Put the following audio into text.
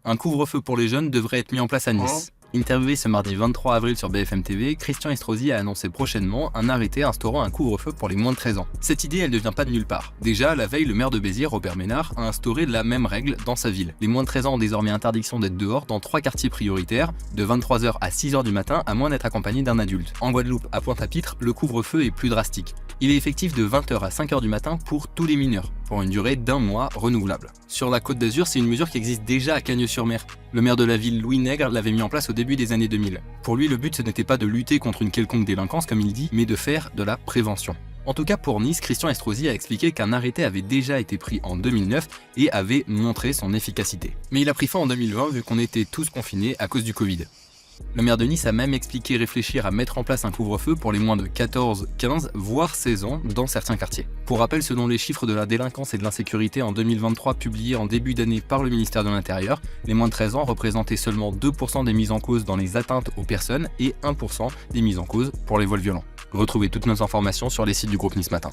Un couvre-feu pour les jeunes devrait être mis en place à Nice. Interviewé ce mardi 23 avril sur BFM TV, Christian Estrosi a annoncé prochainement un arrêté instaurant un couvre-feu pour les moins de 13 ans. Cette idée, elle ne vient pas de nulle part. Déjà, la veille, le maire de Béziers, Robert Ménard, a instauré la même règle dans sa ville. Les moins de 13 ans ont désormais interdiction d'être dehors dans 3 quartiers prioritaires, de 23h à 6h du matin, à moins d'être accompagné d'un adulte. En Guadeloupe, à Pointe-à-Pitre, le couvre-feu est plus drastique. Il est effectif de 20h à 5h du matin pour tous les mineurs, pour une durée d'1 mois renouvelable. Sur la Côte d'Azur, c'est une mesure qui existe déjà à Cagnes-sur-Mer. Le maire de la ville, Louis Nègre, l'avait mis en place au début des années 2000. Pour lui, le but, ce n'était pas de lutter contre une quelconque délinquance, comme il dit, mais de faire de la prévention. En tout cas, pour Nice, Christian Estrosi a expliqué qu'un arrêté avait déjà été pris en 2009 et avait montré son efficacité. Mais il a pris fin en 2020 vu qu'on était tous confinés à cause du Covid. Le maire de Nice a même expliqué réfléchir à mettre en place un couvre-feu pour les moins de 14, 15, voire 16 ans dans certains quartiers. Pour rappel, selon les chiffres de la délinquance et de l'insécurité en 2023 publiés en début d'année par le ministère de l'Intérieur, les moins de 13 ans représentaient seulement 2% des mises en cause dans les atteintes aux personnes et 1% des mises en cause pour les vols violents. Retrouvez toutes nos informations sur les sites du groupe Nice Matin.